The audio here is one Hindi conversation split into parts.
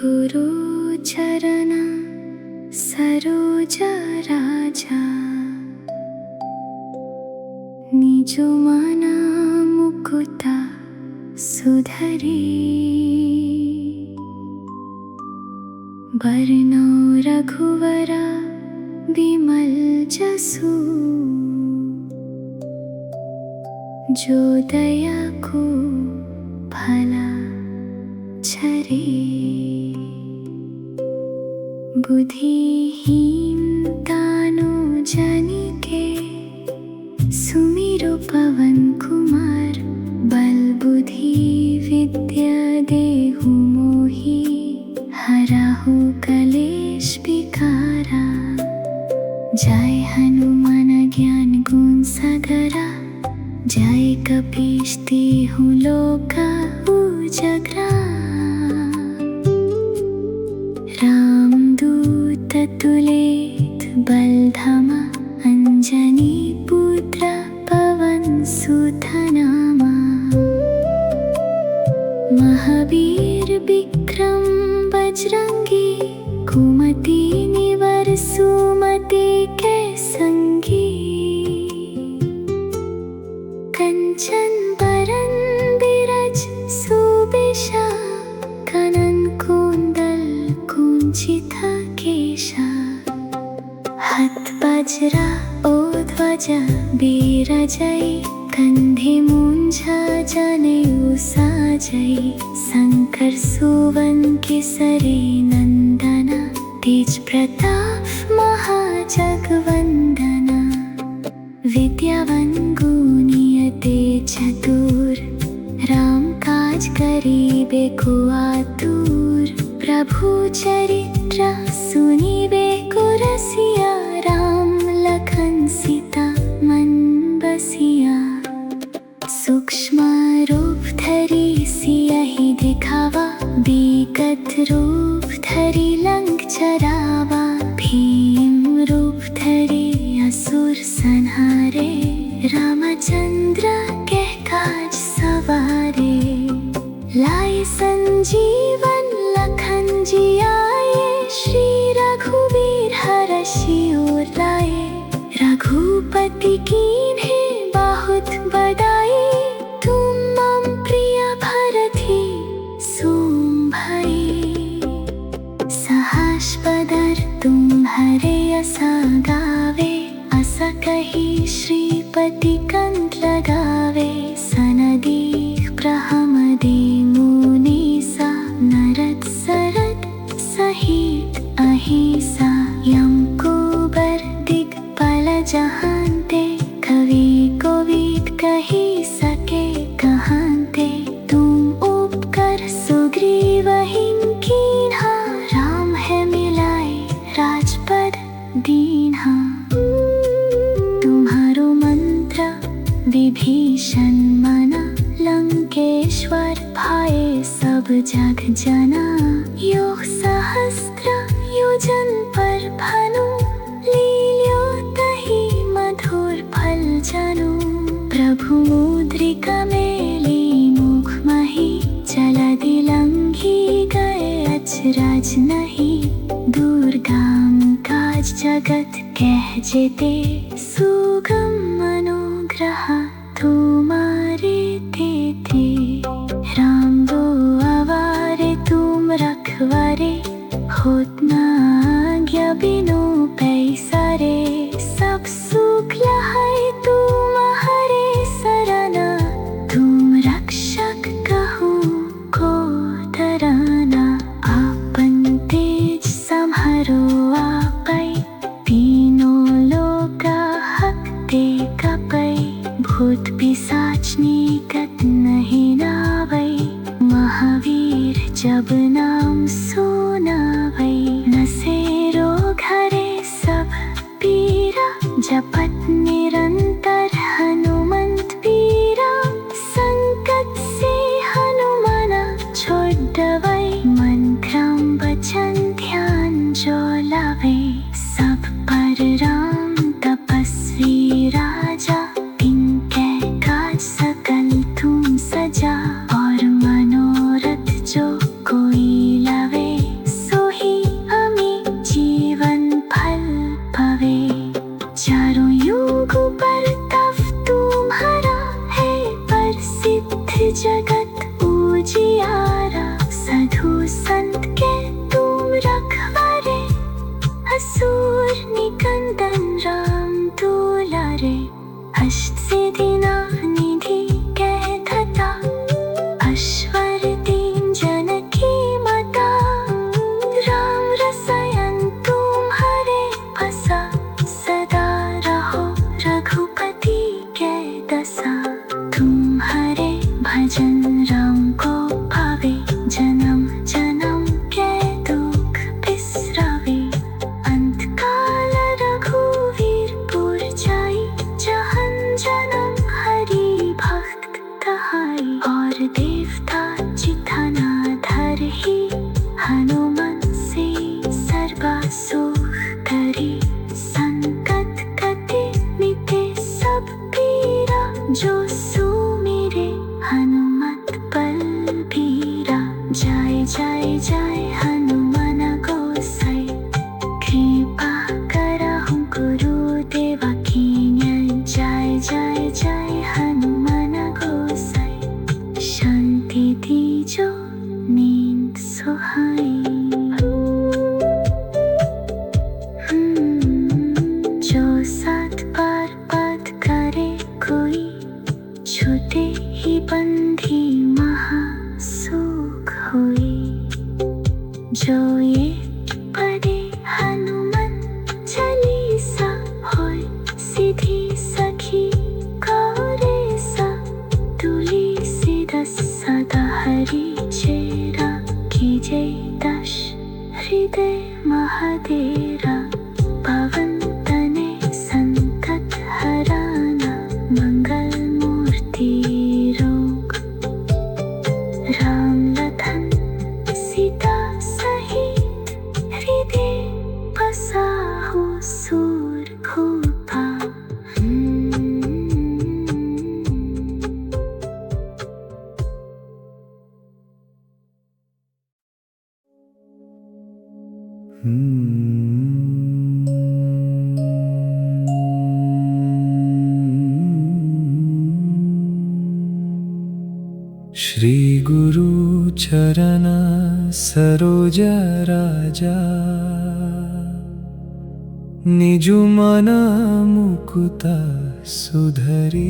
गुरु चरण सरोज राजा निज मन मुकुता सुधरे बरनौ रघुवर विमल जसु जो दया को भला छरे बुद्धिहीन तानो जनिके सुमिरो पवन कुमार बल बुद्धि विद्या देहु मोहि हराहु कलेश विकारा जय हनुमान ज्ञान गुण सागरा जय कपीश तिहु लोका उजागरा रामदूत तुलित बलधामा अंजनी पुत्र पवन सुत नामा महावीर विक्रम बजरंगी कुमति निवार सुमति के संगी कंचन बरन बिराज सुबेशा कानन कुंडल कुंचित केशा हाथ वज्रा ओ ध्वजा बिराजै कंधे मूंज जनेऊ साजै शंकर सुवन केसरी नंदना तेज प्रताप महाजगवंदना विद्यावान गुणियते चतुर राम काज करिबे को आतुर प्रभु चरित्र सुनिबे को रसिया राम लखन सीता मन बसिया सूक्ष्म रूप धरि सियहि दिखावा विकट रूप धरि लंक जरावा भीम रूप धरि असुर संहारे रामचंद्र के काज सवारे लाए संजीवन लखन जियाए श्री रघुवीर हरषि उर लाए रघुपति कीन्हे बहुत बड़ाई तुम मम प्रिय भरति सुम भई सहस बदर तुम्हारे असा गावे असा कही श्रीपति कंठ लगावे सनदी प्रहमदे मुनीसा नरत सरत सहित अहिसा यम कुबर दिक्पाल जहांते कवि कोविद कही सके कहांते तुम उपकर सुग्रीवहिं कीन्हा राम है मिलाए राजपद दीन्हा तुम्हारो मंत्र विभीषण मना लंकेश्वर भाए सब जग जना योग सहस्त्र योजन पर भानु लील्यो तहि मधुर फल जानु प्रभु मुद्रिका मेली मुख मही जलधि लंघी गए अचरज नहीं दुर्गम काज जगत कह जेते सुगम अनुग्रह तुम्हारे तेते राम दो आवारे तुम रखवारे होत न आज्ञा बिनु पैसारे सब सुख लहाए तुम्हारे सरना तुम रक्षक कहूँ को डराना आपन तेज सम्हारो आपै तीनों लोका हकते सारे अष्ट सिद्धि नव निधि कहता अश्वर तीन जनकी माता राम रसायन तुम्हारे बसा सदा रहो रघुपति के दशा तुम्हारे भजन राम को भावे जन्म जन्म के दुख बिसरावे अंत काल रघुवीर पुर जाई जहन जन्म हरि भक्त कहाई और देवता चितना धर ही हनुमान से सर्वा सुख करे संकट कटे मिटे सब पीरा जो सुमिरे हनुमत बलबीरा जय जय जय हनुमान गोसाई कृपा करहु गुरुदेवा की जय जय जय हनुमान गोसाई शांति दीजो नींद सुहाई जो सात बार पद करे कोई छूटे ही बंधी महा सुख हुई जो ये पढ़े हनुमान चालीसा होय सिद्धि सखी गौरेसा तुलसीदास सदा हरि चेरा कीजे दश हृदय महादेरा पवन तने संकट हराना मंगल मूर्ति रोग राम लखन सीता सहित हृदय बसाहु सूरघुपा श्री गुरु चरण सरोज राजा निजु मन मुकुत सुधरी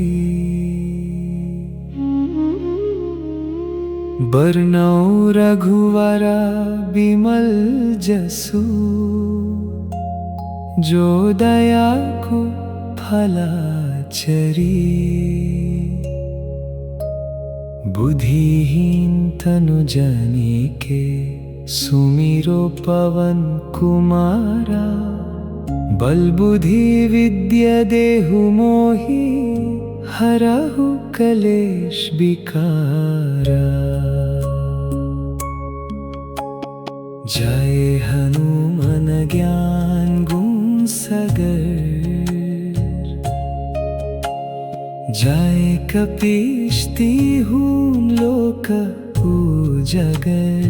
बरनौ रघुवरा बिमल जसु जो दया को फला चरी बुद्धिहीन तनु जानिके सुमिरो पवन कुमारा बल बुद्धि विद्या देहु मोहि हरहु कलेश विकारा जय हनुमान ज्ञान गुण सागर जय कपीश तिहु लोक उजागर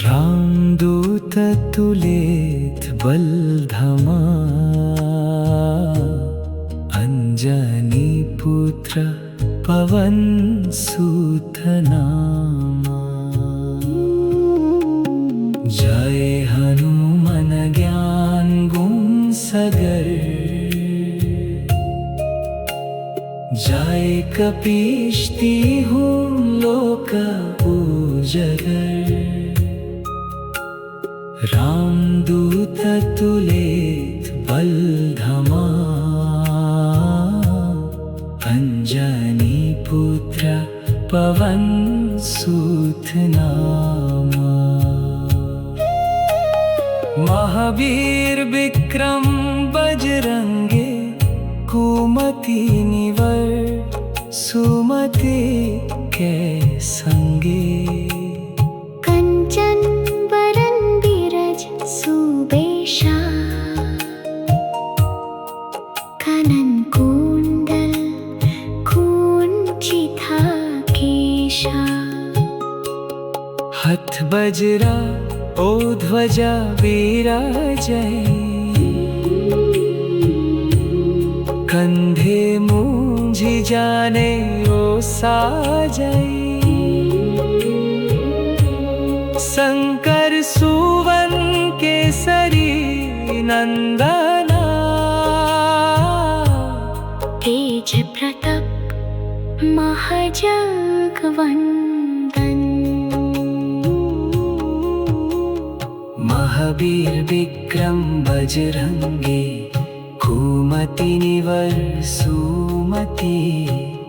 रामदूत तुलित बल धमा अंजनी पुत्र पवन सुत नामा जय हनुमान ज्ञान गुण सागर जय कपीश तिहु लोक उजागर रामदूत तुलित बल धमा अंजनी पुत्र पवन सुत नामा महावीर विक्रम बजरंगे कुमति निवर सुमति के संगे कंचन बरन बिरज सुबेशा कानन कुंडल कुंचिता केशा हथ बजरा ओ ध्वजा विराजय कंधे मूंझ जाने ओ साजय शंकर सुवन केसरी नंदना जगवंदन। महावीर विक्रम बजरंगी, कुमति निवर सुमति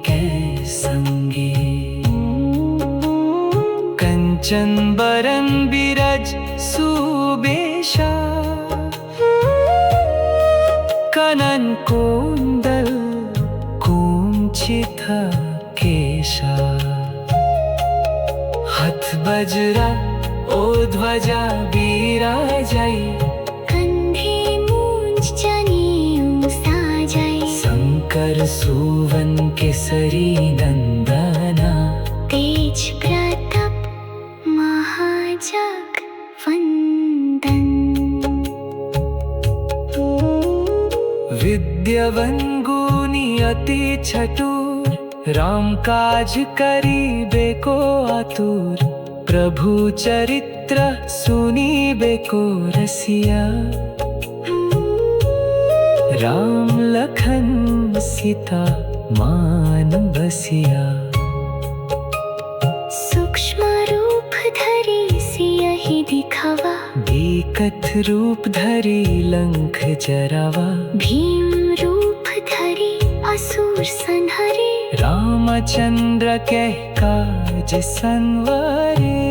कै संगी। कंचन बरन बिरज सुबेशा, कनन कुंडल कुंचित केशा। हथ वज्रा ओ ध्वजा विराजै, कंधे मूंज जनेऊ साजै। शंकर सुवन केसरी नंदना, तेज प्रताप महाजगवंदन। विद्यावन गुणी अति चतुर, राम काज करिबे को आतुर। प्रभु चरित्र सुनिबे को रसिया, राम लखन सीता मान बसिया। सूक्ष्म रूप धरि सियहि दिखावा, बिकट रूप धरि लंक जरावा। भीम रूप धरि असुर संहारे, रामचंद्र के काज संवारे।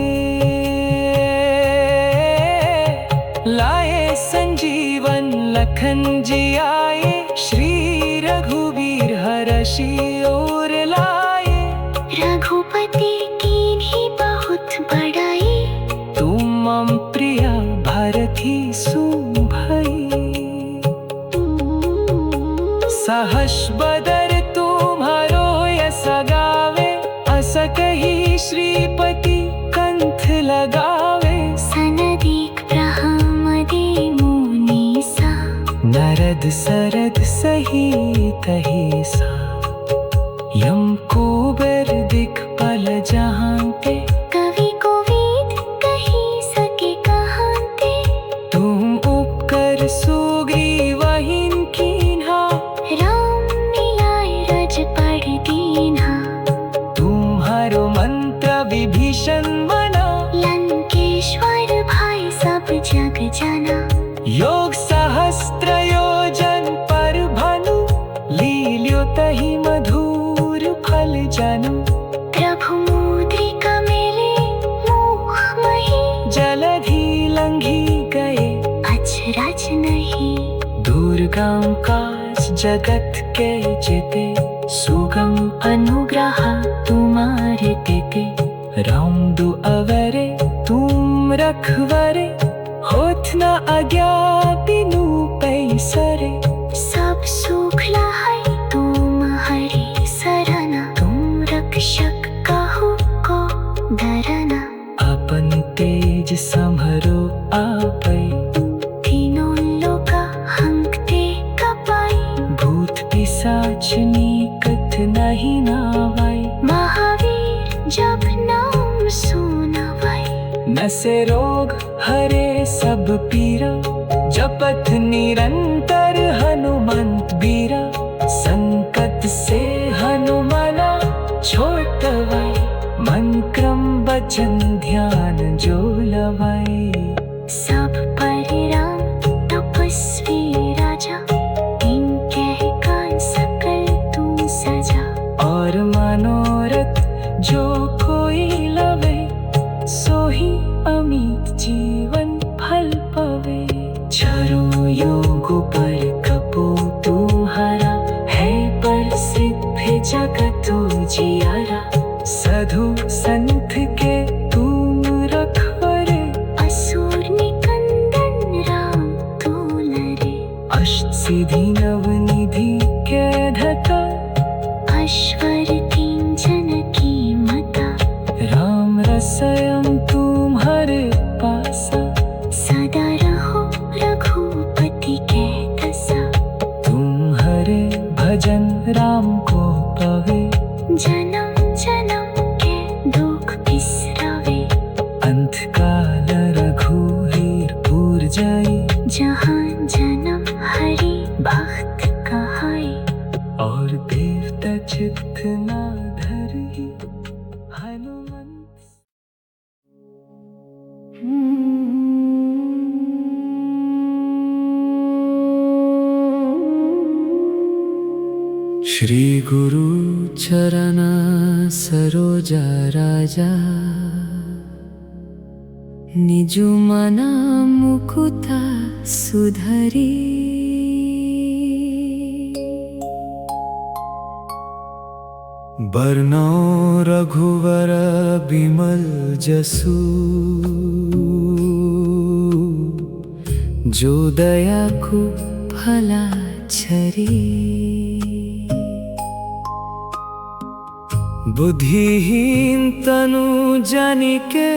लाए संजीवन लखन जी आए, श्री रघुवीर हरषि और लाए। रघुपति कीन्ही बहुत बड़ाई, तुम मम प्रिया भरती सुभई। सहस बदर तुम्हारो यस गावे, अस कही श्रीपति कंठ लगावे। सनदीक ब्रह्मदि मुनीसा, नरद सरद सहितहि सा। यम कुबेर दिक्पाल जहाँते, कवि कोविद कही सके कहाते। तुम उपकर सुग्रीवहिं कीन्हा, राम मिलाए रज पढ़ दीन्हा। तुम्हारो मंत्र विभीषण मना, लंकेश्वर भाई सब जग जना। योग सहस्त्र योजन पर भानु, लील्यो तहि मधुर फल जानू। प्रभु मुद्रिका मेले मोह मही, जलधि लंघी गए अचरज नहीं। दुर्गम काज जगत के जेते, सुगम अनुग्रह तुम्हारे तेते। राम दुआवरे तुम रखवरे, होत न अज्ञातिनु पैसरे। सब सुख लहै तुम्हारी सरना, तुम रक्षक काहू को डरना। अपन तेज समरो आपै, तीनों लोक हंकते कपाई। भूत पिशाच निकट नहीं नावै। महावीर जब नाम सुनावै, नसे रोग हरे सब पीरा। जपत निरंतर हनुमंत बीरा, संकट से हनुमना छोड़वै। मन क्रम वचन ध्यान जो लवै। सब पर राम तपस्वी राजा, इनके कान सकल तुम सजा। और मनोरथ जो कोई लवे, सोही अमित जीवन फल पवे। चारों युग पर कपो तुम्हारा, है प्रसिद्ध जगत उजियारा। साधु संत के तुम रखवरे, असुर निकंदन राम दुलारे। अष्ट सिद्धि नवनिधि के धता, ऐश्वर तीन जन की मता। राम रसयं तुम्हारे पासा, सदा रहो रघुपति के दसा। तुम्हारे भजन राम को पवे, जन्म जन्म के दुख बिसरावे। अंत काल रघुवीरपुर जाई, जहाँ जन्म हरि भक्त कहाई। और देवता चित्त ना धरई। श्री गुरु चरण सरोजा राजा निजु मना मुकुता सुधरी बरनौ रघुवर बिमल जसु जो दया को भला छरी बुद्धिहीन तनु जानिके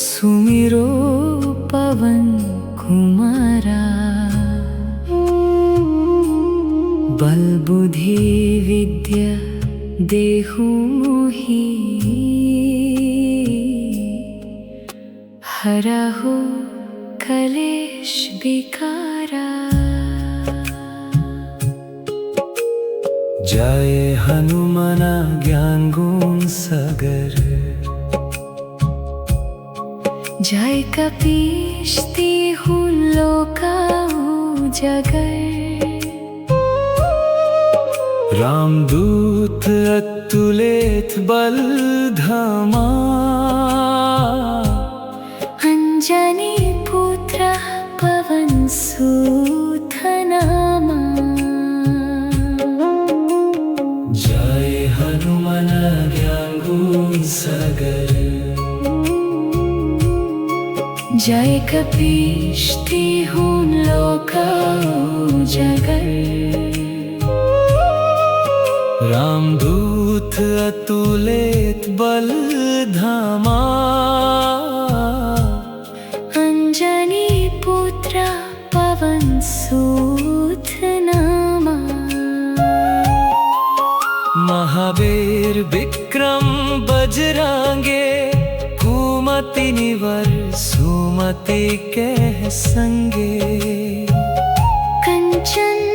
सुमिरो पवन कुमारा बल बुद्धि विद्या देहु मोहि हरहु कलेश विकारा जय हनुमना ज्ञान गुण सागर जय कपीश तिहु लोका उजागर रामदूत अतुलित बल धामा अंजनी पुत्र पवन सुत नामा जय हनुमान ज्ञान गुण सागर जय कपीश तिहु लोका उजागर रामदूत अतुलित बल धामा अंजनी पुत्र पवन सुत नामा महावीर विक्रम बजरंगे कुमति निवर सुमति के संगे कंचन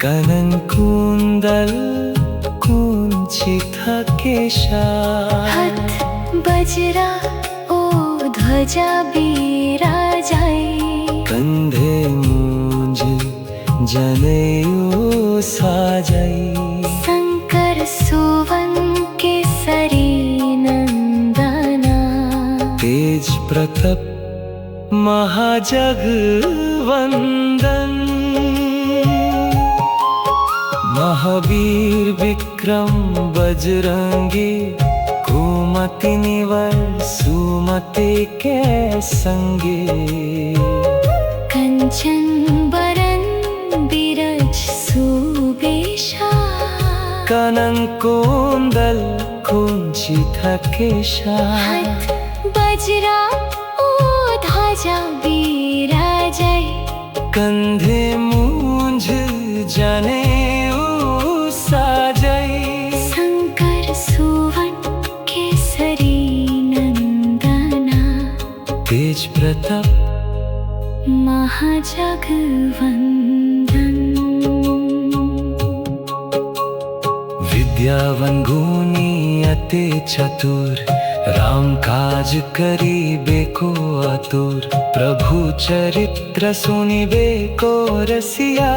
कनन कुंदल कुंचित केशा हाथ बजरा ओ ध्वजा बिराजाई कंधे मूंज जनेऊ साजाई शंकर सुवन केसरी नंदना तेज प्रताप महाजगवंदन महावीर विक्रम बजरंगी कुमति निवर सुमति के संगे कंचन बरन बिरज सुबेशा कनन कुंदल कुंचित केशा हाथ बजरा ओ ध्वजा बिराजाई कंधे मूंज जनेऊ साजाई शंकर सुवन केसरी नंदना तेज प्रताप महाजगवंदन विद्यावन गुणी अति चतुर राम काज करिबे को आतुर प्रभु चरित्र सुनिबे को रसिया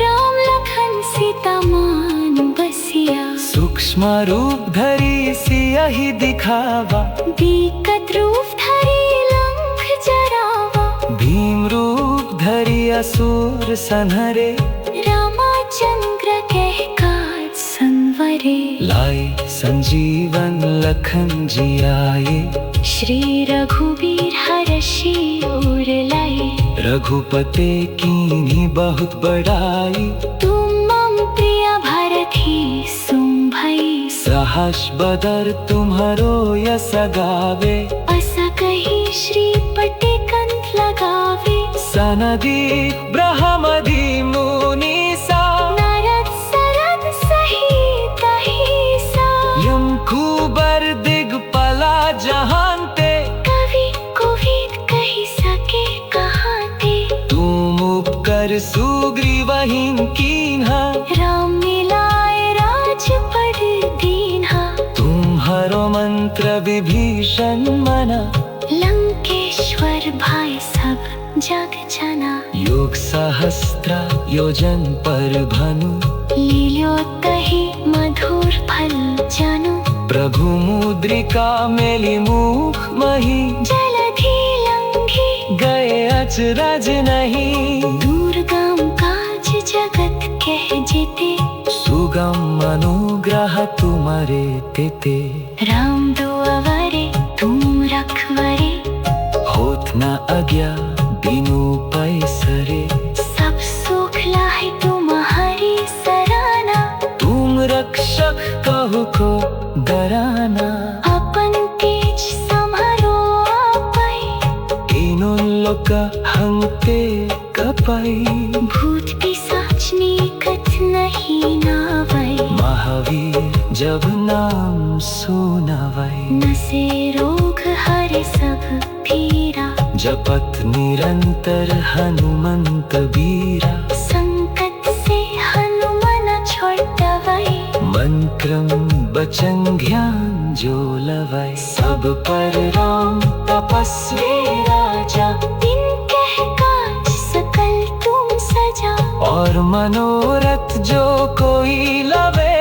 राम लखन सीता मान बसिया सूक्ष्म रूप धरि सियहि दिखावा बिकट रूप धरि लंक जरावा भीम रूप धरि असुर संहरे रामचंद्र के काज संवरे लाए संजीवन लखन जियाए श्री रघुबीर हरषि उर लाए रघुपते कीन्ही बहुत बड़ाई तुम मम प्रिय भरत सुम भई सहस बदर तुम्हारो यस गावे अस कही श्रीपति कंठ लगावे सनदी ब्रह्मदि मुनि सा नारद सरद सहित अहिसा यम कुबर दिगपाला जहांते कवि कोविद कही सके कहाते तुम उपकर सुग्रीवहिं कीन्हा राम मिलाए राजपद दीन्हा तुम्हारो मंत्र विभीषण मना लंकेश्वर भाई सब जग जना, योग सहस्त्र योजन पर भनु, लील्योतहि मधुर फल जानु, प्रभु मुद्रिका मेली मुख मही, जलधि लंघी गए अचरज नहीं, दुर्गम काज जगत कह जेते, सुगम अनुग्रह तुम्हारे तेते, राम दुआवरे तुम रखवरे, होत न आज्ञा बिनु पैसरे, सब सुख लाहि तुम्हारी सराहना, तुम रक्षक कहु को डराना, अपन तेज सम्हारो आपै, तीनों लोक हंते कपै, भूत पिशाच निकट नहीं नावै, महावीर जब नाम सुनावै, नसे रोग हरे सब पीरा, जपत निरंतर हनुमंत बीरा, संकट से हनुमान छुड़ावै, मंत्रम बचन ज्ञान जो लवै, सब पर राम तपस्वी राजा, दिन कह काज सकल तुम सजा, और मनोरथ जो कोई लवे,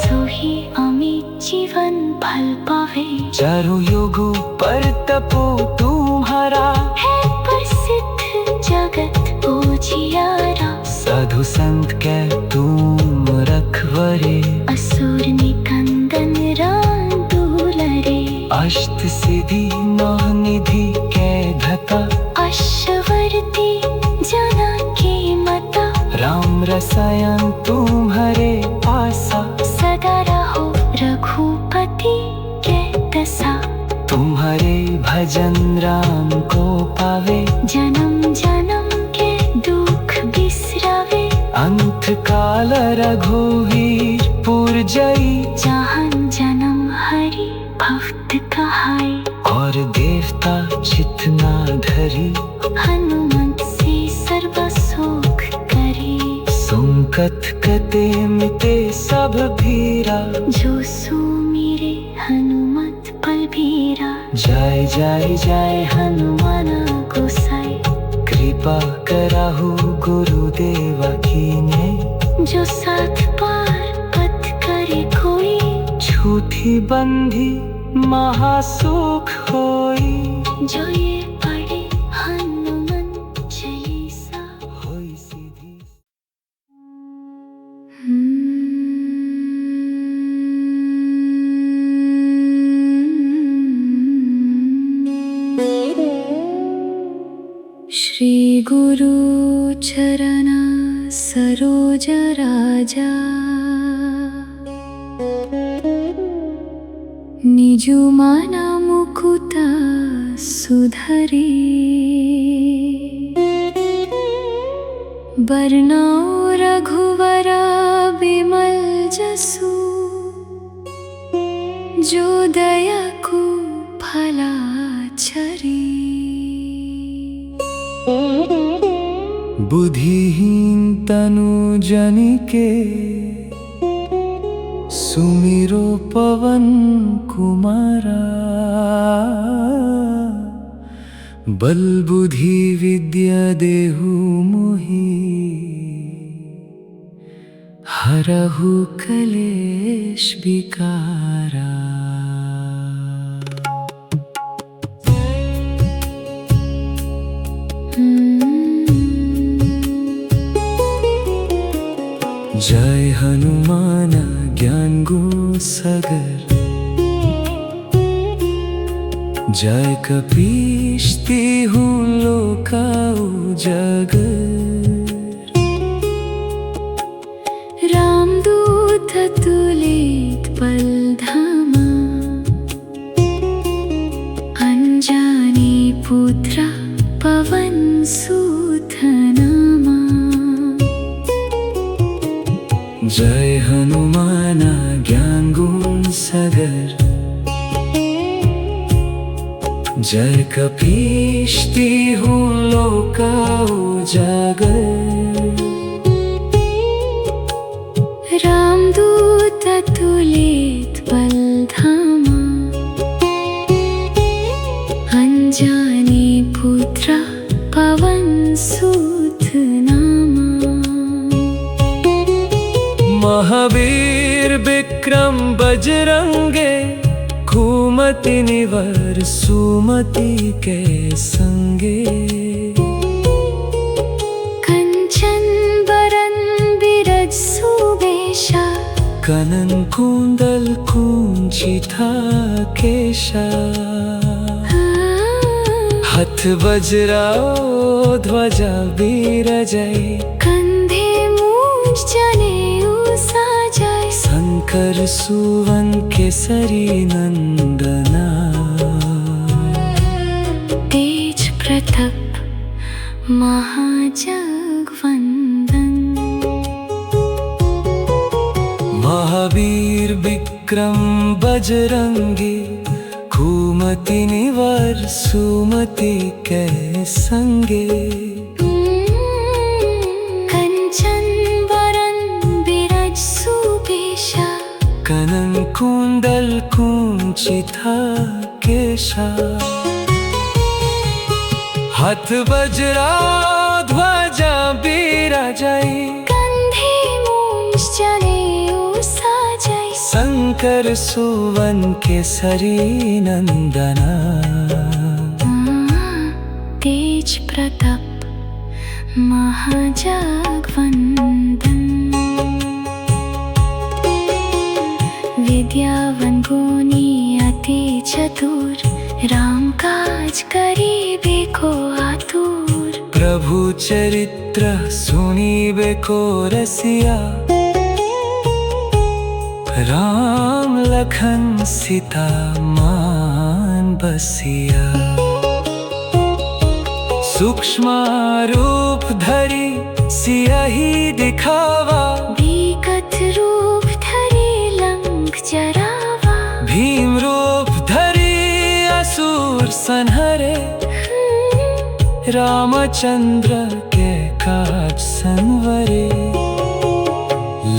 सोही अमित जीवन फल पावे, चारु युगु पर तपो तुम्हारा, है प्रसिद्ध जगत उजियारा, साधु संत के तुम रखवरे, असुर निकंदन राम दुलारे, अष्ट सिद्धि नौ निधि के धता, अश्वरती जना के मता, राम रसायन तुम्हारे पासा, सदा रहो रघुपति के दशा, तुम्हारे भजन राम को पावे, जन्म जन्म के दुख बिसरावे, अंत काल रघुवीर पुर जई, जहाँ जन्म हरि भक्त कहाई, और देवता चित ना धरी, हनुमंत से सर्व सुख करे, संकट कटे मिटे सब भीरा, जो सुमिरे हनुमत बलबीरा, जय जय जय हनुमान गोसाई, कृपा कराहु गुरुदेव कीने, जो साथ पार पथ करे कोई, झूठी बंधी महासुख होई, जो ये पढ़े हनुमान चालीसा, होई सीधी। श्री गुरु चरण सरोज राजा, निजु मन मुकुट सुधरी, बरनउँ रघुवर बिमल जसु, जो दया को फला छरी, बुद्धिहीन तनु जनिके, सुमिरो पवन कुमारा, बल बुद्धि विद्या देहु मोहि, हरहु कलेश विकारा। जय हनुमान ज्ञान गुण सागर, जय कपीश तिहु लोक उजागर, रामदूत अतुलित बल धामा, अंजनी पुत्र पवन सुत नामा। जय हनुमान ज्ञान गुण सागर, जय कपीश तिहु लोक उजागर, रामदूत अतुलित बल धामा, जाने पुत्र पवन सूत नामा। महावीर विक्रम बजरंगे, घूमति निवर सुमति के संगे। कंचन बरन बिरज सुबेशा, कनन कुंडल कुंचिता केशा। हथ वज्रा ध्वजा बिराजै, कंधे मूंज जनेऊ साजै। शंकर सुवन केसरी नंदना, तेज प्रताप महाजगवंदन। महावीर विक्रम बजरंगी, घूमति निवर सुमति के संगे। कंचन वरन बिरज सुबेशा, कनन कुंडल कुंचिता केशा। हथ वज्रा ध्वजा बिराजै, कंधे मूंज जनेऊ साजै। शंकर सुवन केसरी नंदना, तेज प्रताप महाजगवंदन। विद्यावन गुणी अति चतुर, राम काज करिबे को आतुर। प्रभु चरित्र सुनिबे को रसिया, राम लखन सीता मान बसिया। सूक्ष्म रूप धरि सियहि दिखावा, विकट रूप धरि लंक जरावा। भीम रूप धरि असुर संहरे, रामचंद्र के काज संवरे।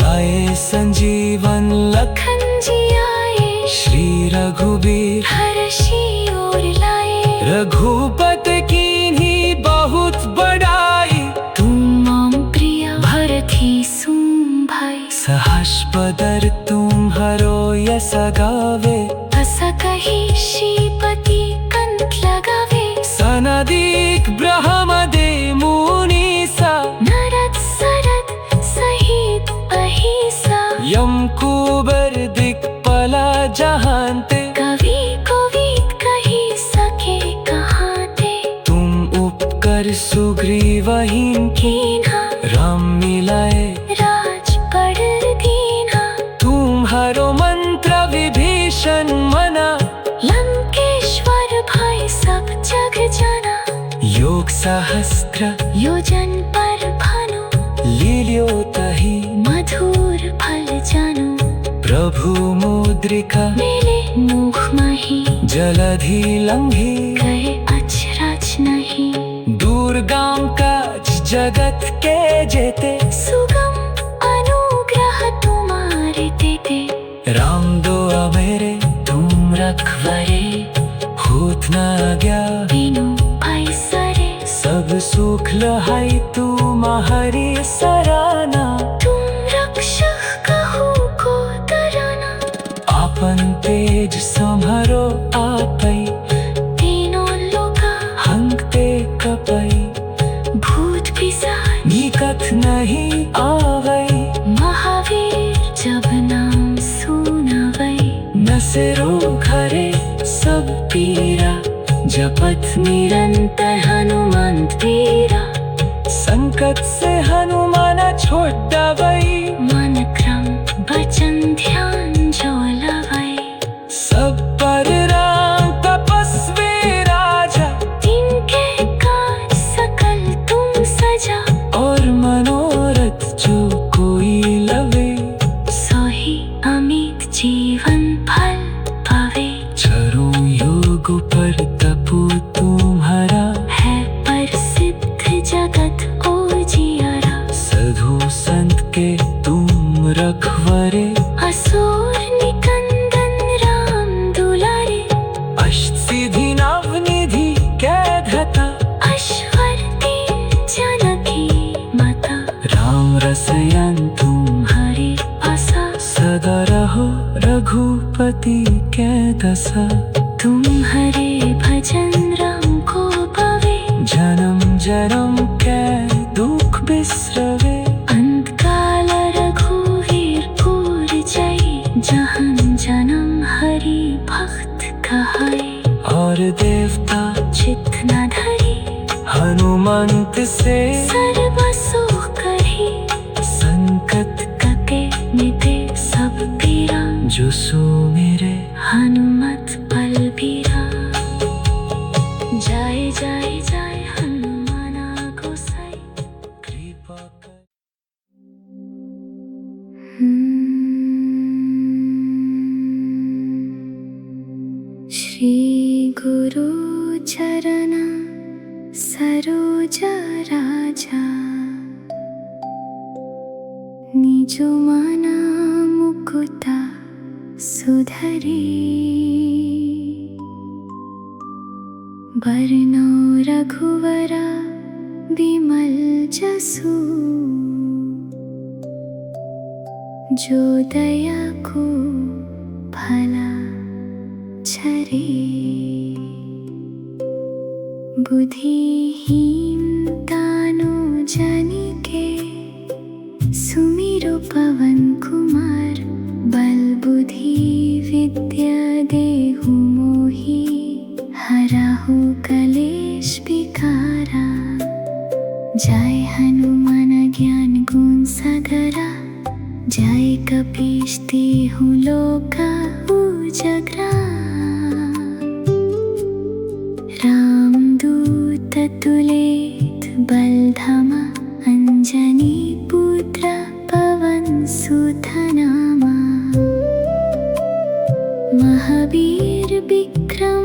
लाए संजीवन लखन जी आए, श्री रघुबीर हर्षि और लाए। रघुपति कीन्ही बहुत बड़ाई, तुम मम प्रिय भरथी सुम भाई। सहस बदर तुम्हरो यस गावे, अस कही श्रीपति कंठ लगावे। सनदीक ब्रह्मदे मुनीसा, नरद सरद सहित अहिसा। यम कुबर दिक्पाला जहांते, कवि कोविद कही सके कहाते। तुम उपकर सुग्रीवहीन कीन्हा, राम मिलाए राज पड़ दीन्हा। तुम्हारो मंत्र विभीषण मना, लंकेश्वर भय सब जग जाना। योग सहस्त्र योजन पर भानु, लील्यो तहि मधुर फल जानु। प्रभु मुद्रिका मेले मुख मही, जलधि लंघी। कहे अचरज नहीं, दुर्गम काज जगत के जेते। सुगम अनुग्रह तुम्हारे देते। राम दो मेरे तुम रखवरे, होत न गया बिनु भय सरे। सब सुख लहाई तुम्हारी सराना। तुम रक्षक कहू को डराना। आपन तेज सम्हरो आपै, तीनों लोका हंगते कपै। भूत पिशाच निकट नहीं आवै, महावीर जब नाम सुनावै। नसेरो घरे सब पीरा, जपत निरंतर हनुमंत पीरा। संकट से हनुमान छोड़ावै, मन क्रम वचन ध्यान जो लवै। सब पर राम तपस्वी राजा, तिनके काज सकल तुम सजा। और मनोरथ जो कोई लवे, सोही अमित जीवन फल पावे। चारों योग पर तपो तुम्हारा, है प्रसिद्ध जगत उजियारा। साधु संत के तुम जन्म के दुख बिसरवे। अंतकाल रघुवीरपुर जय, जहन जन्म हरि भक्त कहै। और देवता चित न धरि, हनुमंत से सर्व सुख करहि। संकट कके मिटे सब पीरा, जो सुमिरे हनुमत बलबीरा। जय जय जय हनुमान गोसाई। कृपा कर। श्री गुरु चरण सरोज राजा, निज मन मुकुता सुधरी। बरनौ रघुवरा विमल जसु, जो दया को भला छरे। बुद्धिहीन तानो जानिके, सुमिरो पवन कुमार। बल बुद्धि विद्या देहु मोहि, हराहु कलेश विकारा। जय हनुमान ज्ञान गुण सागरा, जय कपीश तिहु लोका उजागरा। रामदूत तुलित बलधामा, अंजनी पुत्र पवन सुत नामा। महावीर विक्रम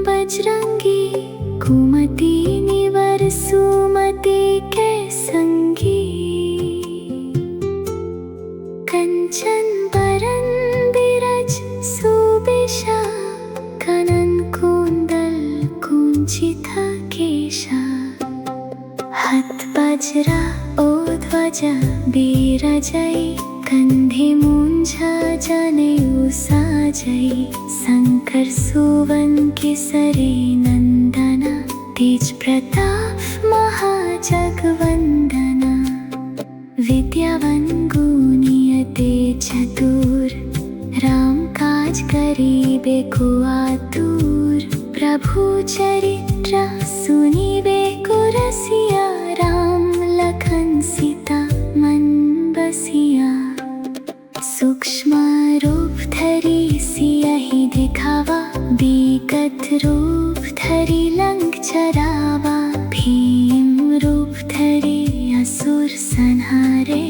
बजरंगी, कुमति निवार सुमति के संगी। कंचन बरन बिराज सुबेशा, कानन कुंडल कुंचित केशा। हाथ वज्रा ओ ध्वजा बिराजै, कंधे मूंज जनेऊ साजै। शंकर सुवन केसरी नंदना, तेज प्रताप महाजगवंदना। विद्यावान गुणी अति चतुर, राम काज करिबे को आतुर। प्रभु चरित्र सुनिबे को रसिया, राम लखन सीता मन बसिया। सूक्ष्म रूप धरि सियहि दिखावा, विकट रूप धरि लंक जरावा। भीम रूप धरि असुर संहारे,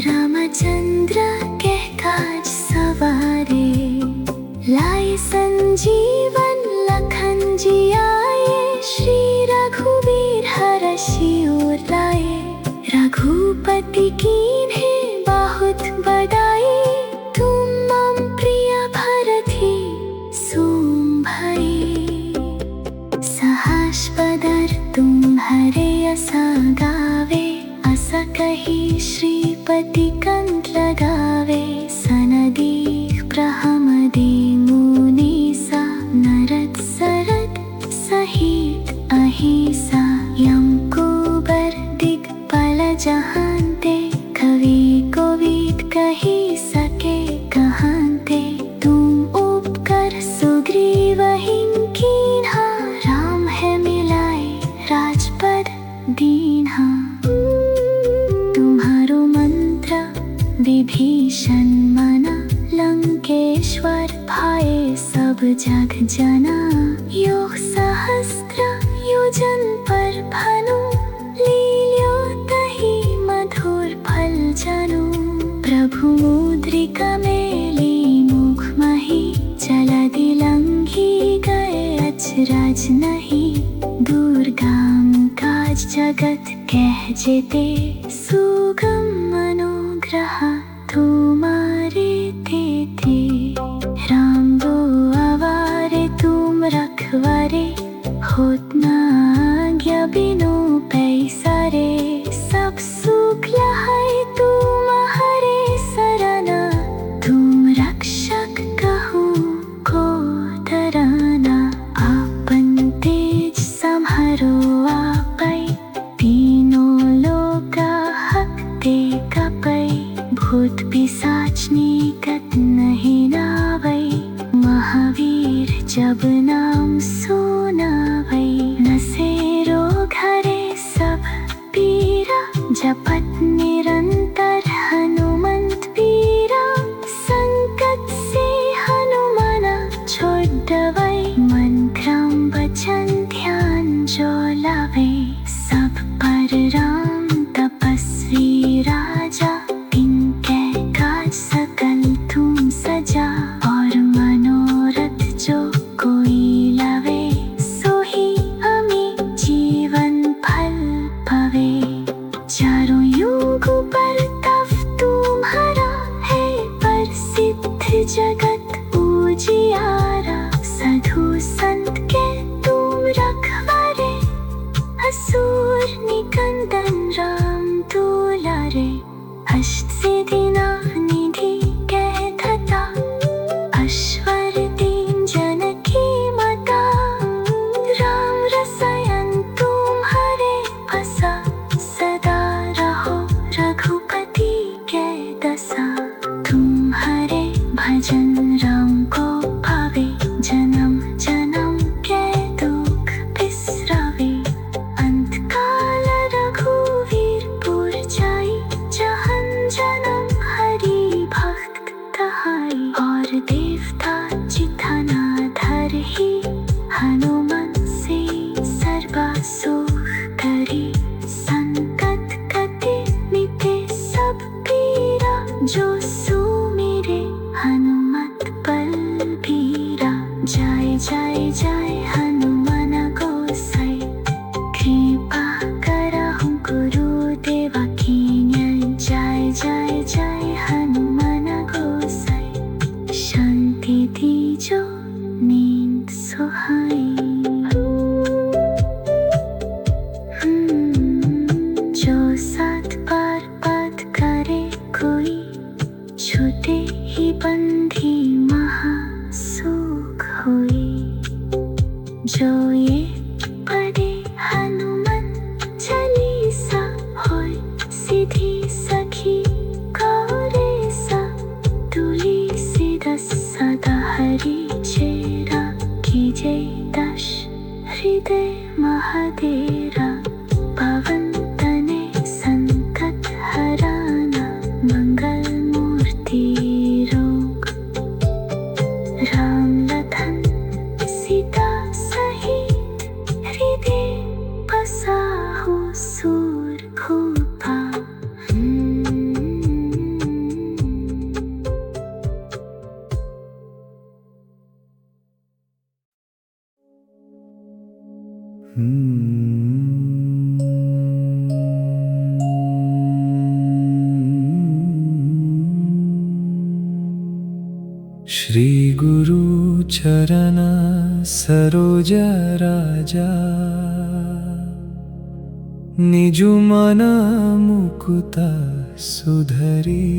रामचंद्र के काज सवारे। लाए संजीवन लखन जियाए, श्री रघुवीर हरषि उर लाए। रघुपति कीन्हे बहुत बड़ाई, तुम मम प्रिय भरति सुम भई। सहस बदर तुम्हारे यसा गावे, अस कही श्रीपति कंठ लगावे। सनदीप प्रहमदि मुनीसा, नरक सरक सहित अहिसा। यम कुबर दिक्पाल जहांते, कवि कोविद कही सके कहांते। तुम उपकर सुग्रीवहिं कीन्हा, राम है मिलाए राजपद दीन्हा। तुम्हारो मंत्र विभीषण माना, लंकेश्वर भाए सब जग जना। योग सहस्त्र योजन पर भानु, लील्यो तहि मधुर फल जानु। प्रभु मुद्रिका मेली मुख माहि, जलधि लंघि गए अचरज नहीं। दुर्गम काज जगत कह जेते, सुगम अनुग्रह तुम्हारे तेते। राम दो आवारे तुम रखवारे, होत न आज्ञा बिनु पैसारे। सब सुख लहाए तुम्हारे सरना, तुम रक्षक कहूँ को डराना। आपन तेज सम्हारो आपै, जपत निरंतर हनुमंत पीरा। संकट से हनुमाना छोड़वै, मन क्रम वचन ध्यान जो लावे। सब पर राम तपस्वी राजा, इनके काज सकल तुम सजा। और मनोरथ जो कोई लावे, सोही अमित जीवन फल पावे। चारों युग पर तप तुम्हारा है, प्रसिद्ध जगत उजियारा। साधु संत के तुम रखवारे, असुर निकंदन राम दुलारे। अष्ट सिद्धि नव निधि कहता, अश्वर दीन जनकी माता। राम रसायन तुम्हारे बसा, सदा रहो रघुपति के दसा। तुम्हारे भजन राम को भावे, जन्म जन्म के दुख बिसरावे। अंत काल रघुवीर पुर जाई, जहन जन्म हरि भक्त कहाई। और देवता चितना धरहि, हनुमंत से सर्वा सुख करी। संकट कटे मिटे सब पीरा, जो सुमिरे हनुमत बलबीरा। जय जय जय हनुमान गोसाई, कृपा करहु गुरुदेवा की। जय जय जय हनुमान गोसाई, शांति दीजो नींद सुहाई। जो सात बार पद करे कोई, छूटे ही बंधी महा सुख होई। जो ये पढ़े हनुमंत चालीसा, होय सिद्धि सखी गौरेसा। तुलसीदास सदा हरि चेरा, कीजे दश हृदय महादेरा। पवन तने संकट हराना, मंगल मूर्ति रोग। राम लखन सीता सहित, हृदय बसाहु सूरघुपा। श्री गुरु चरण सरोज राजा, निजु मन मुकुत सुधरी।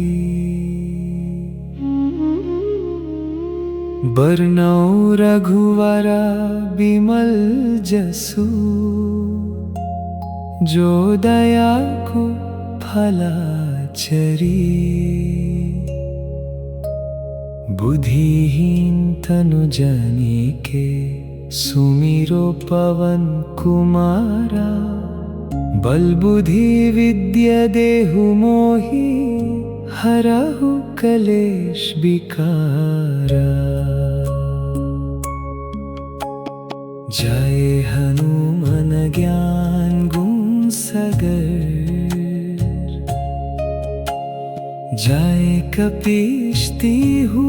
बरनौ रघुवर बिमल जसु, जो दया को फला चरी। बुद्धिहीन तनु जानिके, सुमिरो पवन कुमारा। बल बुद्धि विद्या देहु मोहि, हरहु कलेश विकारा। जय हनुमान ज्ञान गुण सागर, जय कपीश तिहु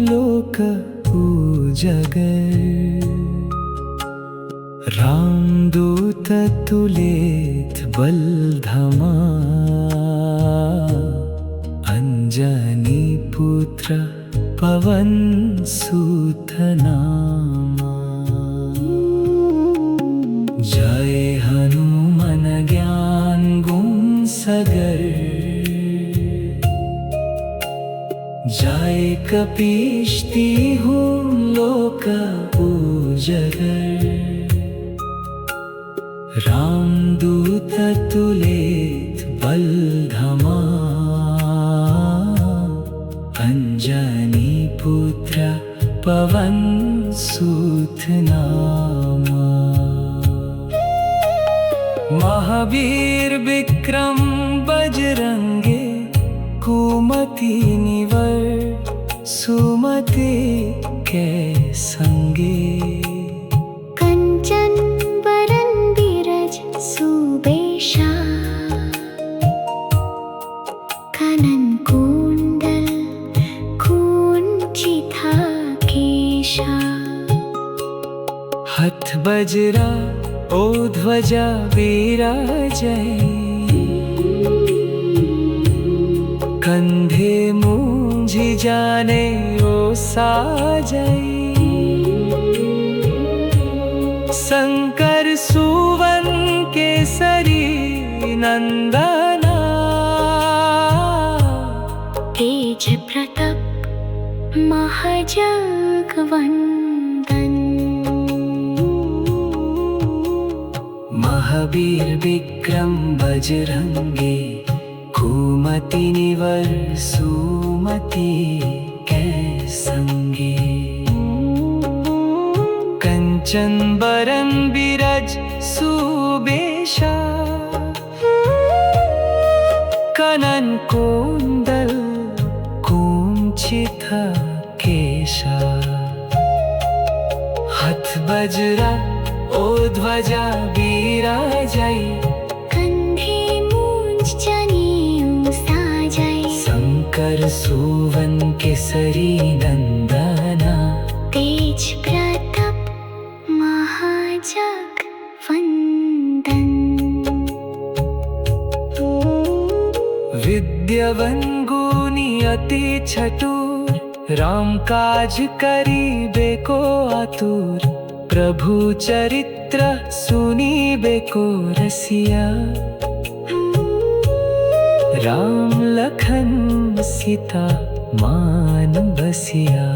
लोक उजागर। रामदूत तुलित बल धामा, अंजनी पुत्र पवन सुत नामा। जय हनुमान ज्ञान गुण सागर, जय कपीश तिहु लोक उजागर। रामदूत तुलित बल धामा, अंजनी पुत्र पवन सुत नामा। महावीर विक्रम बजरंगे कुमति निवर सुमति के संगे। कंचन बरन बिरज सुबेशा कानन कुंडल कुंचिता केशा। हथ बजरा ओ ध्वजा विराजय कंधे मूंझ जाने ओ साजय। शंकर सुवन केसरी नंदना तेज प्रताप महाजगवंदन। महावीर विक्रम बजरंगे कुमति निवर सुमति के संगे। कंचन बरन बिरज सुबेशा कानन कुंडल कुंचित केशा। हथ बजरा ओ ध्वजा विराजय कंधे मूंझ जनेऊ साजय। शंकर सुवन केसरी नंदना तेज प्रताप महाजगवंदन। विद्यावन गुणी अति चतुर राम काज करीबे को आतुर। प्रभु चरित्र सुनीबे को रसिया राम लखन सीता मान बसिया।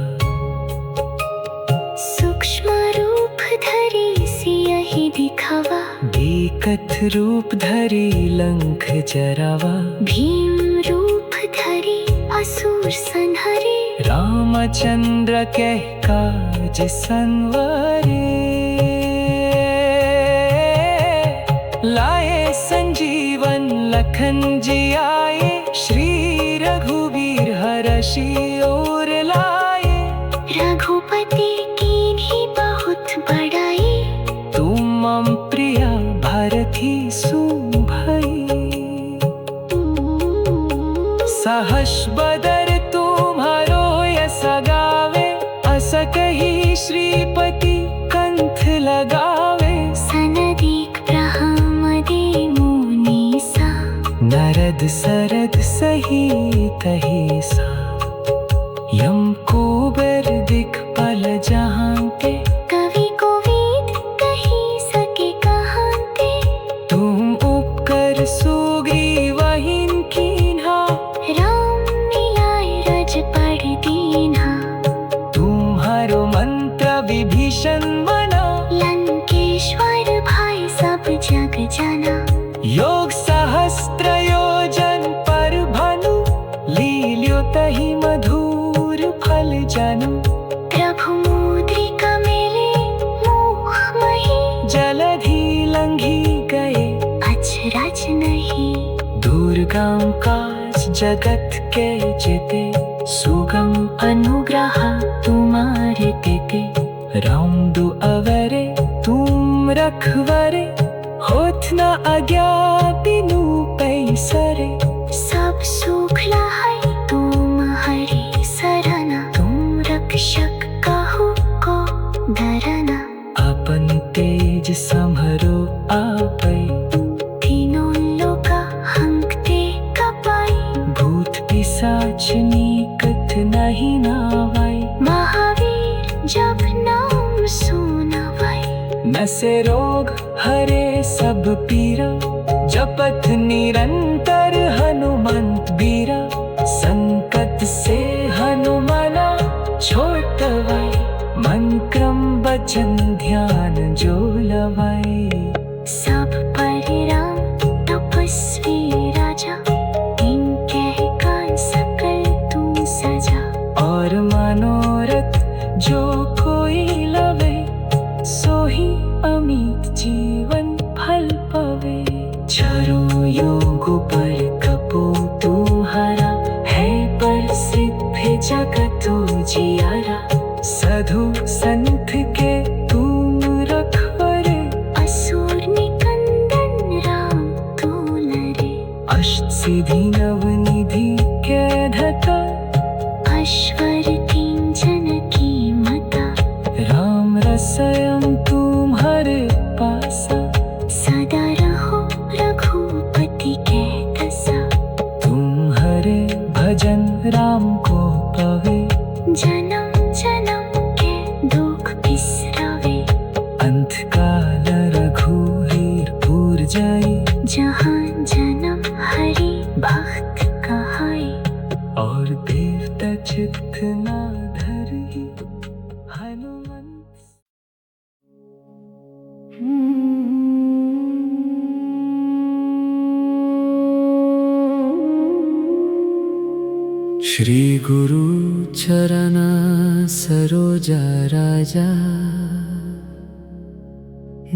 सूक्ष्म रूप धरि सियहि दिखावा बिकट रूप धरि लंक जरावा। भीम रूप धरि असुर संहारे रामचंद्र के काज संवारे। लाए संजीवन लखन जी आए श्री रघुवीर हर्षि और लाए। रघुपति कीन्ही बहुत बड़ाई तुम मम प्रिया भरती सुभई। सहस बदर तुम्हारो यस गावे अस कही श्रीपति कंठ लगावे। सनदीक ब्रह्मदि मुनीसा नरद सरद सहित सा। यम कुबेर दिक्पाल जहाँते कवि कोविद कही सके कहाते। तुम उपकर सुग्रीवहिं कीन्हा राम मिलाए रज पढ़ दीन्हा। तुम्हारो मंत्र विभीषण मना लंकेश्वर भाई सब जग जना। योग सहस्त्र योजन पर भानु लील्यो तहि मधुर फल जानू। प्रभु मुद्रिका मेले मोह मही जलधि लंघी गए अचरज नहीं। दुर्गम काज जगत के जेते सुगम अनुग्रह तुम्हारे तेते। राम दुआवरे तुम रखवरे होत न अज्ञातिनु पैसरे। सब सुख लहाई तुम्हारी सरना तुम रक्षक काहू को डरना। अपन तेज समरो आपै तीनों लोका हंकते कपाई। भूत पिशाच निकट नहीं नावाई। महावीर जब नाम सुनावाई नसे रोग हरे सब पीरा। जपत निरंतर हनुमंत बीरा। संकट से हनुमाना छोटवाई मन क्रम वचन ध्यान जो लवाई। सब परिराम तपस्वी राजा इनके कान सकल तुम सजा। और मनोरथ जो कोई लवे सोही अमित जीवन फल पावे। चारों युग पर कपो सिद्धि नवनिधि के धता, अश्वर किंचन की मता, राम रसयं तुम्हारे पासा, सदा रहो रघुपति के दसा। तुम्हारे भजन राम को पावे, जन्म जन्म के दुख बिसरावे। अंत काल रघुवीरपुर जाई, जहाँ जन्म हरि भक्त कहाई। और देवता चित्त ना धरही हनुमंत। श्री गुरु चरण सरोजा राजा,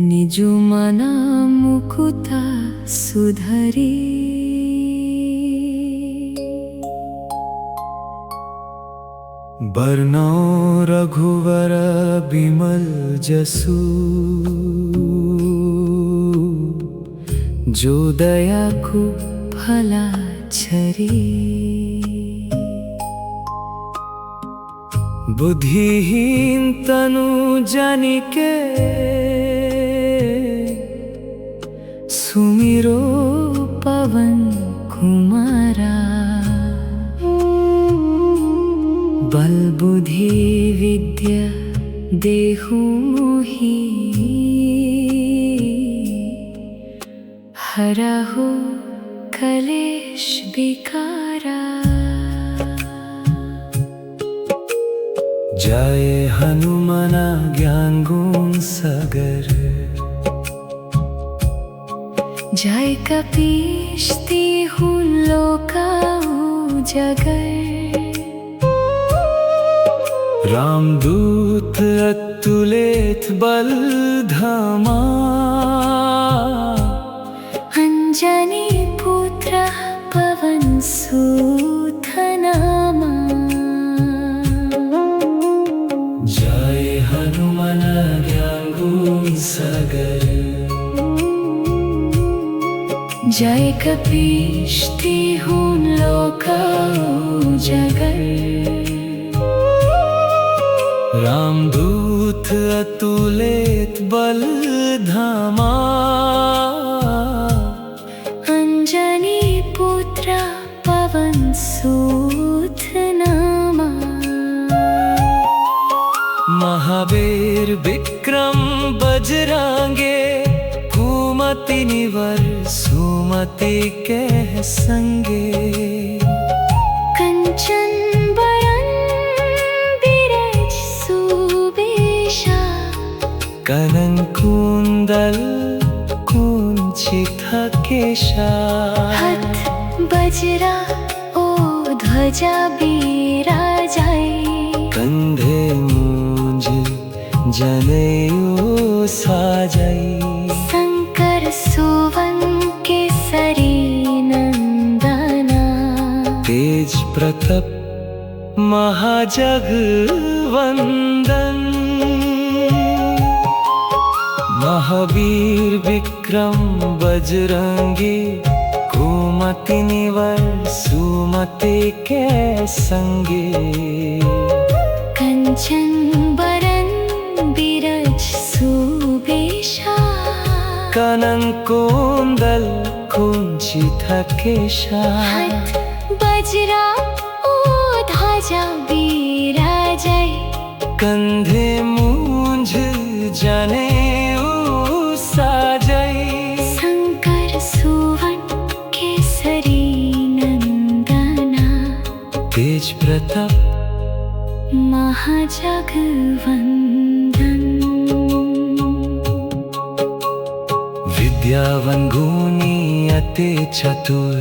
निजु मना मुकुता सुधरी। बरनौ रघुवर बिमल जसु, जो दया को भला छरी। बुद्धिहीन तनु जानिके, सुमिरो पवन कुमारा। बल बुद्धि विद्या देहु मोहि, हरहु कलेश विकारा। जय हनुमना ज्ञान गुण सागर, जय कपीश तिहु लोका उजागर। रामदूत अतुलित बल धामा, अंजनी पुत्र पवन सुत नामा। जय हनुमान ज्ञान गुण सागर, जय कपीश तिहु लोका उजागर। रामदूत अतुलित बल धामा, अंजनी पुत्र पवन सुत नामा। महावीर विक्रम बजरंगे, कुमति निवर सुमति के संगे। कंचन बरन बिराज सुबेशा, कनन कुंडल कुंचित केशा। हाथ वज्रा ओ ध्वजा बिराजाई, कंधे मूंज जनेऊ साजाई। शंकर सुवन केसरी नंदना, तेज प्रताप महाजगवंदन। महावीर विक्रम बजरंगी, कुमति निवर सुमति के संगे। कंचन बरन बिराज सुबेशा, कनन कुंडल कुंचित केशा। हाथ वज्रा ओ ध्वजा बिराजाई, कंधे मूंज जनेऊ साजाई। शंकर सुवन केसरी नंदना, तेज प्रताप महाजगवंदन। विद्यावान गुणी अति चतुर,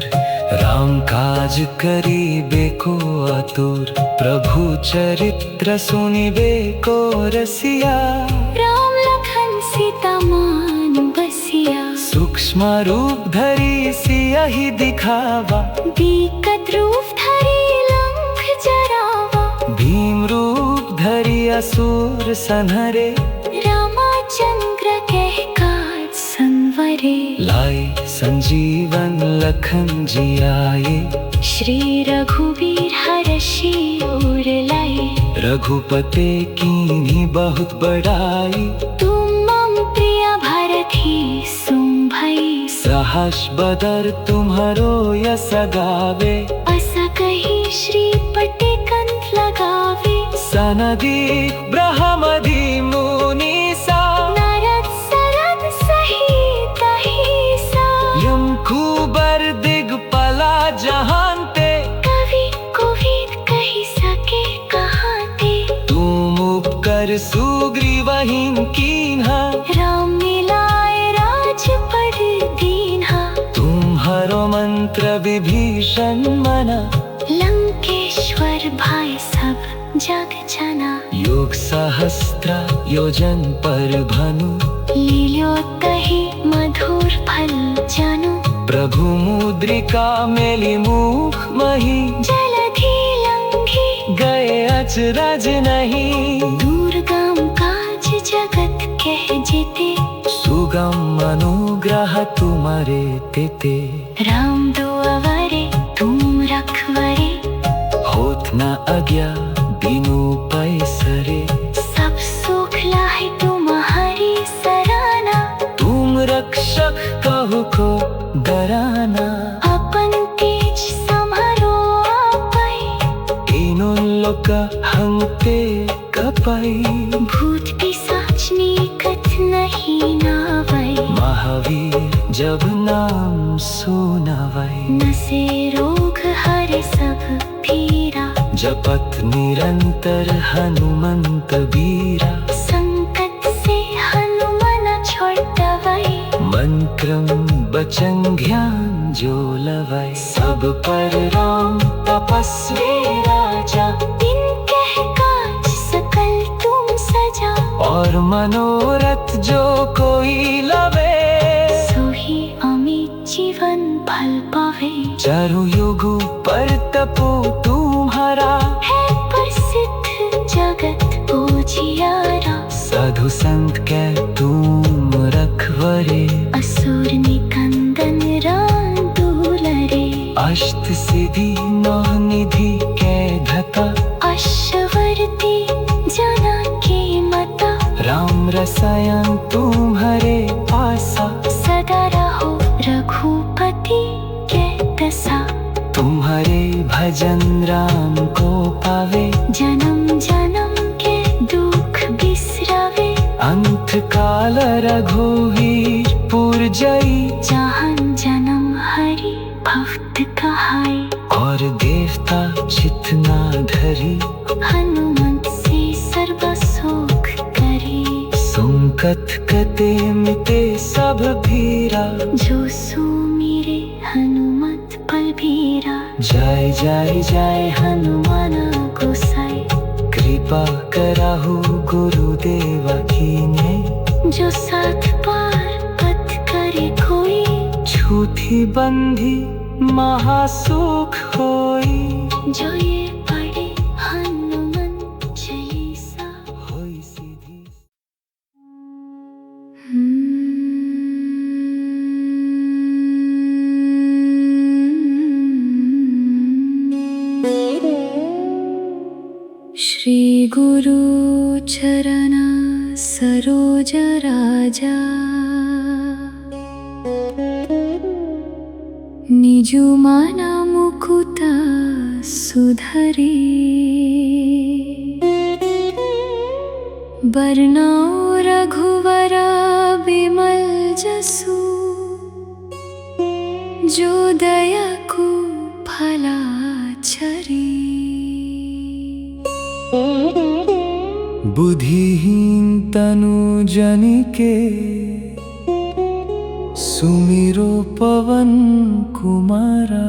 राम काज करिबे को आतुर। प्रभु चरित्र सुनिबे को रसिया, राम लखन सीता मान बसिया। सूक्ष्म रूप धरि सियहि दिखावा, विकट रूप धरि लंक जरावा। भीम रूप धरि असुर संहरे, रामचंद्र के काज संवरे। लाई संजीवन लखन जी आए। श्री रघुवीर हर्षि उर लाए। रघुपते कीन्ही बहुत बड़ाई। तुम मम प्रिय भरत ही सुम भई। सहस बदर तुम्हारो यस गावे। अस कही श्रीपति कंठ लगावे। सनदी ब्रह्मदि मुनि सा। नारद सरद सहित अहिसा। यम कुबर दिगपाला जहान ते। कवि कोविद कहि सके कहाँ ते। तुम उपकर सुग्रीवहिं कीन्हा। राम मिलाए राजपद दीन्हा। तुम्हारो मंत्र विभीषण मना। लंकेश्वर भाई सब जग जना। योग सहस्त्र योजन पर भानु। लील्यो तहि मधुर फल जानु। प्रभु मुद्रिका मेली मुख मही। जलधि लंघि गए अचरज नहीं। दुर्गम काज जगत कह जेते। सुगम अनुग्रह तुम्हारे तेते। राम दुआरे तुम रखवारे। होत न आज्ञा बिनु पैसरे। सब सुख लाहे तुम्हारी सराहना। तुम रक्षक कहु को डराना। अपन तेज समारो आपै। तीनों लोक हंते कपै। भूत पिशाच निकट नहीं नावै। महावीर जब नाम सुनावै। नसे रोग हरे सब पीरा। जपत निरंतर हनुमंत बीरा। संकट से हनुमान छुड़ावै। मंत्रम बचन ध्यान जो लवै। सब पर राम तपस्वी राजा। तिनके काज सकल तुम सजा। और मनोरथ जो कोई लवे। सोही अमित जीवन फल पावे। चारु युगु पर तपो तुम्हारा। है प्रसिद्ध जगत उजियारा। साधु संत के तुम रखवरे। असुर निकंदन राम दुलारे। अष्ट सिद्धि नौ निधि के धता। अश्वरती जना के मता। राम रसायन तुम्हारे पासा। सदा रहो रघुपति के दशा। तुम्हारे भजन राम को पावे। जन्म जन्म के दुख बिसरावे। अंत काल रघुवीर पुर जई। जहाँ जन्म हरि भक्त कहाई। और देवता चित ना धरी। हनुमंत से सर्व सुख करे। संकट कटे मिटे सब भीरा। जो सुमिरे हनुमत बलबीरा। जय जय जय हनुमान गोसाई। कृपा कराहु गुरुदेव कीन्हे। जो साथ पार पथ करे कोई। छूटी बंधी महासुख होई। जो ये पढ़े हनुमान चालीसा। होई सीधी। श्री गुरु चरण सरोज राजा। निजु मन मुकुट सुधरी। बरनौ रघुवर बिमल जसु। जो दया को फला छरी। बुद्धिहीन तनु जनिके। सुमिरो पवन कुमारा।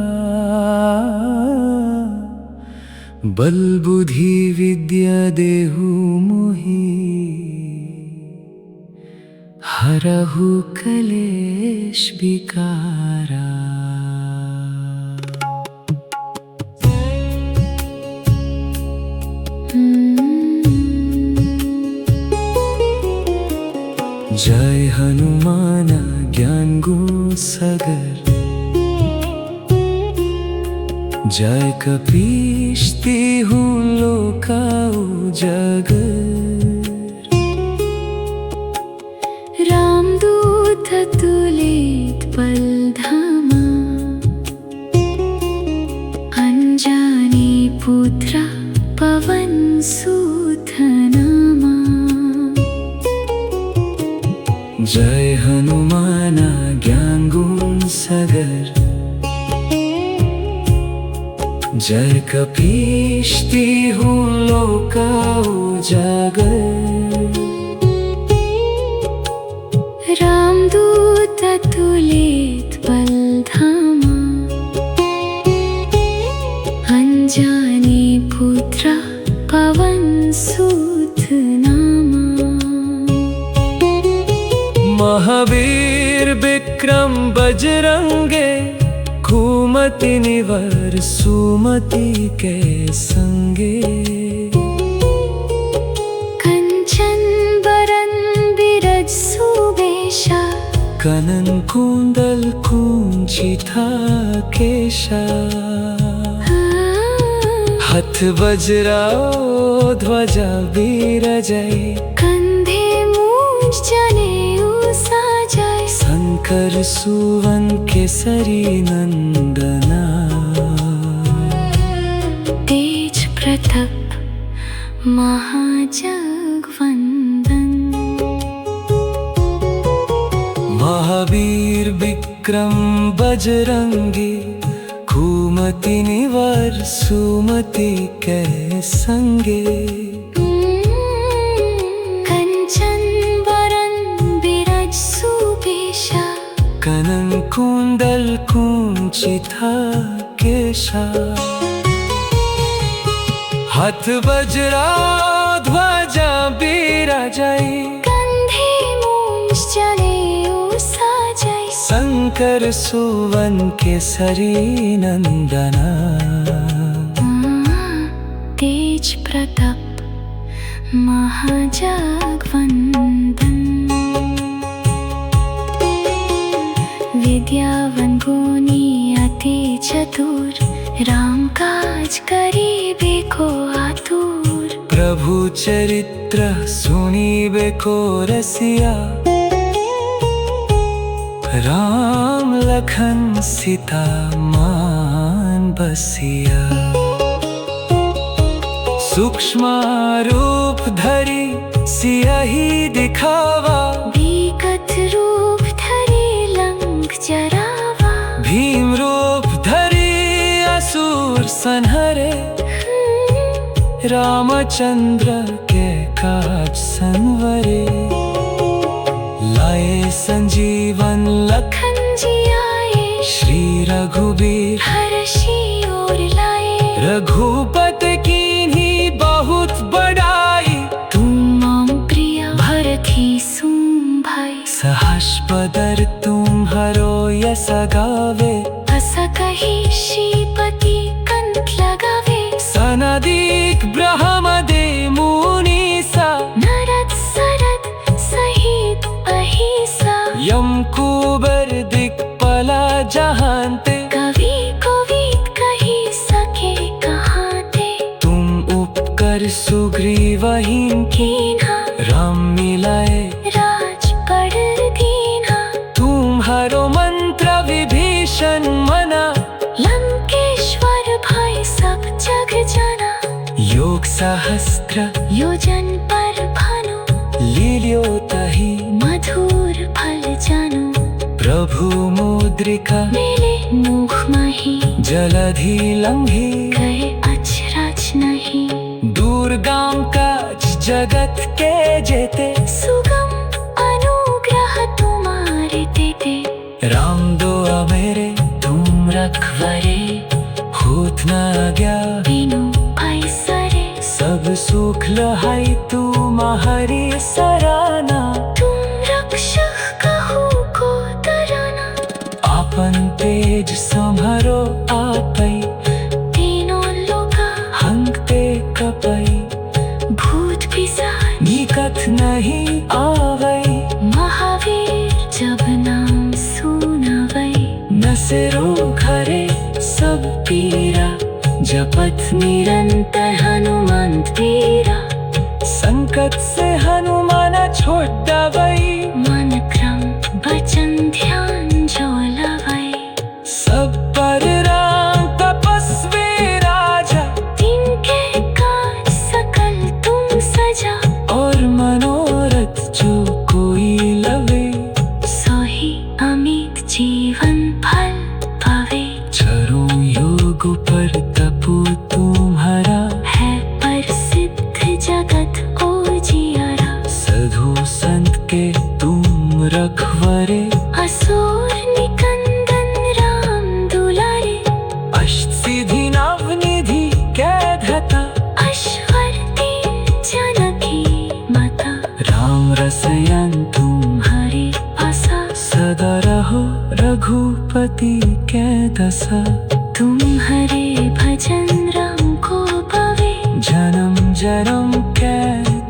बल बुद्धि विद्या देहु मोहि। हरहु कलेश विकारा। जय हनुमान ज्ञान गुण सगर जय कपीश तिहु लोका उजागर रामदूत तुलित पलधामा अंजनी पुत्र पवन सुत नामा जय हनुमान ज्ञान गुण सगर जय कपीश तिहु लोका उजागर रामदूत तुलित पलधामा अंजनी पुत्र पवन सुत नामा महावीर विक्रम बजरंगे घूमति निवर सुमति के संगे कंचन बरन बिरज सुबेशा कनन कुंडल कुंचिता केशा हथ वज्रा ध्वजा विराजय कंधे मूंज जनेऊ साजय शंकर सुवन केसरी नंदना तेज प्रताप महाजगवंदन महावीर विक्रम बजरंगी घूमति निवर सुमति के संगे कंचन वरन बिरज सुबेशा कनन कुंडल कुंचिता केशा हाथ वज्रा ध्वजा विराजय कंधे मूंज जनेऊ साजय शंकर सुवन केसरी नंदना तेज प्रताप महाजगवंदन विद्यावन गुणी अति चतुर राम काज करिबे को आतुर प्रभु चरित्र सुनिबे को रसिया राम लखन सीता मान बसिया सूक्ष्म रूप धरि सियहि दिखावा विकट रूप धरि लंक जरावा भीम रूप धरि असुर संहरे रामचंद्र के काज संवरे लाए संजीवन लखन जी आए श्री रघुबीर हर्षि और लाए रघुपति कीन्ही बहुत बड़ाई तुम मम प्रिय भरथी सुम भाई सहस बदर तुम्हारो यस गावे अस कही श्रीपति कंठ लगावे सनदिक ब्रह्मदे मुनीसा नरद सरद सहित अहिसा यम कुबर दिक्पाला जहांते कवि कोविद कही सके कहाते तुम उपकर सुग्रीवहीन कीन्हा राम मिलाए राज पड़ दीन्हा तुम्हारो मंत्र विभीषण मना लंकेश्वर भय सब जग जना योग सहस्त्र योजन पर भानु लील्यो तहि मधुर फल जानु प्रभु मुद्रिका मेले मुख मही जलधि लंघी गए अचरज नहीं दुर्गम काज जगत के जेते सुगम अनुग्रह तुम्हारे देते राम दो मेरे तुम रखवरे होत न गया बिनु भय सरे सब सुख लहाई तुम्हारी सराना तुम रक्षक कहू को डराना आपन तेज संभरो आपै तीनों लोका हंगते कपै भूत पिशाच निकट नहीं आवै महावीर जब नाम सुनावै जपत निरंतर हनुमंत पीरा। संकट से हनुमान छोड़ावई, मन क्रम वचन ध्यान जो लवई। सब पर राम तपस्वी राजा, तिनके काज सकल तुम सजा। और मनोरथ जो कोई लवे, सोही अमित जीवन फल पावे। चारों योग पर तपो तुम्हारा, है प्रसिद्ध जगत उजियारा। साधु संत के तुम रखवारे, असुर निकंदन राम दुलारे। अष्ट सिद्धि नवनिधि के धता, ऐश्वर्य जानकी माता। राम रसयन तुम हरे आसा सदा रहो, रघुपति के दशा। तुम्हारे भजन राम को पावे। जन्म जन्म के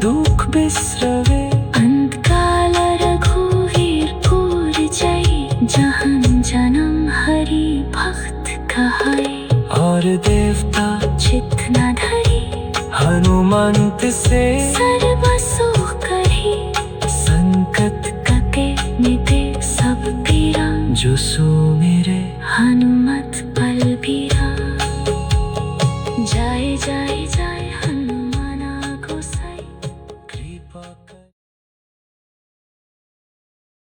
दुख बिसरवे, अंत काल रघुवीर पुर जाई। जहन जन्म हरि भक्त कहाई। और देवता चित्त न धरी, हनुमंत से सर्व सुख करी। संकट कके मिटे सब पीरा। जो सुमिरे हनुमत बलबीरा। जय जय जय